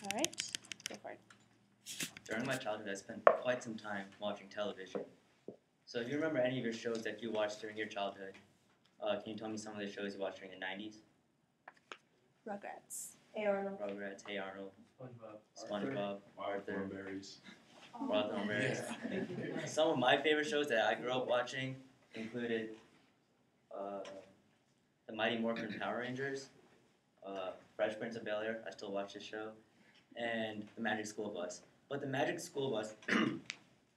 All right, go for it. During my childhood, I spent quite some time watching television. So if you remember any of your shows that you watched during your childhood, can you tell me some of the shows you watched during the 90s? Rugrats. Hey Arnold. Rugrats, Hey Arnold, SpongeBob, SpongeBob, Arthur, Berries. Arthur and Berries. Some of my favorite shows that I grew up watching included the Mighty Morphin Power Rangers, Fresh Prince of Bel-Air, I still watch this show, and The Magic School Bus. But The Magic School Bus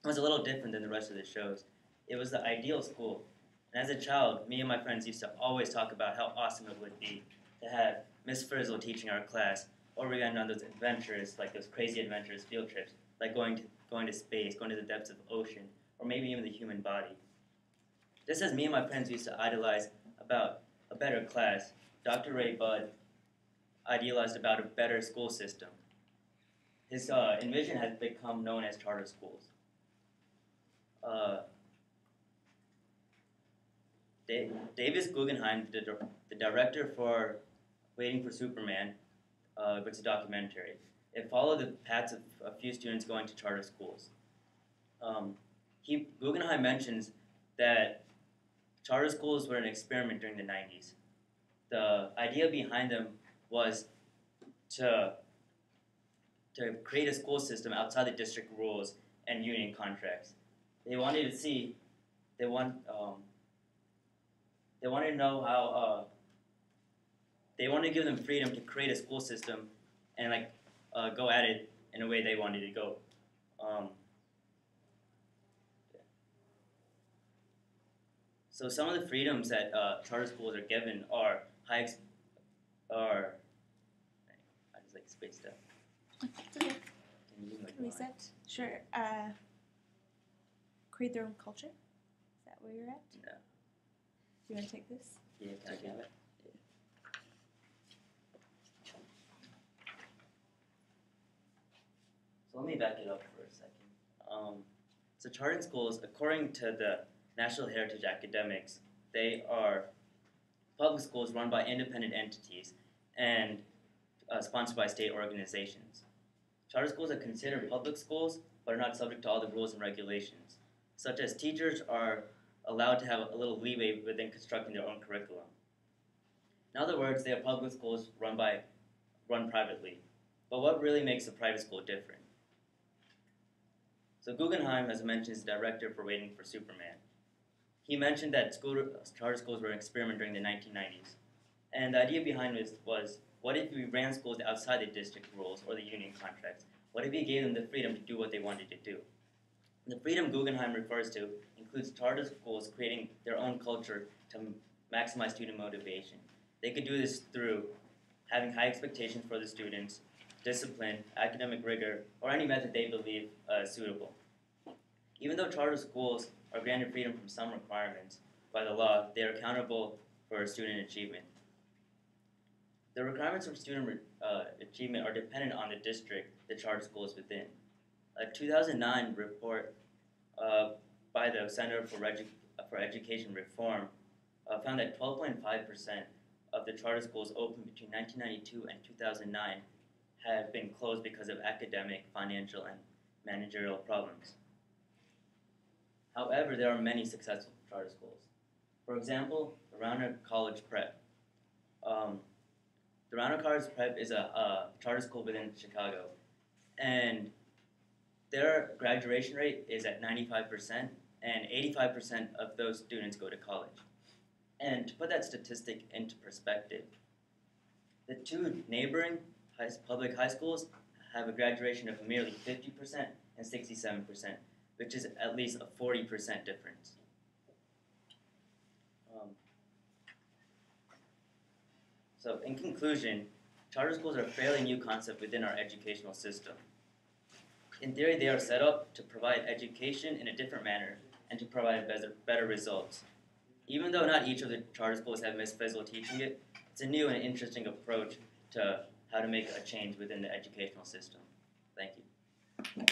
was a little different than the rest of the shows. It was the ideal school. And as a child, me and my friends used to always talk about how awesome it would be to have Miss Frizzle teaching our class, or we got on those adventures, like those crazy adventures, field trips, like going to space, going to the depths of the ocean, or maybe even the human body. Just as me and my friends used to idolize about a better class, Dr. Ray Budd idealized about a better school system. His envision has become known as charter schools. Davis Guggenheim, the director for Waiting for Superman, it's a documentary. It followed the paths of a few students going to charter schools. Guggenheim mentions that charter schools were an experiment during the 90s. The idea behind them was to create a school system outside the district rules and union contracts. They wanted to see, they wanted to know how, they wanted to give them freedom to create a school system and go at it in a way they wanted to go. So some of the freedoms that charter schools are given are I just spaced out. It's okay. Can you give me, like, a line? Reset. Sure. Create their own culture. Is that where you're at? No. Do you want to take this? Yeah, can I have it? Yeah. So let me back it up for a second. So charter schools, according to the National Heritage Academics, they are public schools run by independent entities and sponsored by state organizations. Charter schools are considered public schools, but are not subject to all the rules and regulations, such as teachers are allowed to have a little leeway within constructing their own curriculum. In other words, they are public schools run privately. But what really makes a private school different? So Guggenheim, as I mentioned, is the director for Waiting for Superman. He mentioned that charter schools were an experiment during the 1990s. And the idea behind this was, what if we ran schools outside the district rules or the union contracts? What if we gave them the freedom to do what they wanted to do? The freedom Guggenheim refers to includes charter schools creating their own culture to maximize student motivation. They could do this through having high expectations for the students, discipline, academic rigor, or any method they believe suitable. Even though charter schools are granted freedom from some requirements by the law, they are accountable for student achievement. The requirements for student achievement are dependent on the district the charter school is within. A 2009 report by the Center for Education Reform found that 12.5% of the charter schools opened between 1992 and 2009 have been closed because of academic, financial, and managerial problems. However, there are many successful charter schools. For example, the Rauner College Prep. The Rauner College Prep is a charter school within Chicago, and their graduation rate is at 95%, and 85% of those students go to college. And to put that statistic into perspective, the two neighboring public high schools have a graduation of merely 50% and 67%, which is at least a 40% difference. So in conclusion, charter schools are a fairly new concept within our educational system. In theory, they are set up to provide education in a different manner and to provide better results. Even though not each of the charter schools have Miss Frizzle teaching it, it's a new and interesting approach to how to make a change within the educational system. Thank you.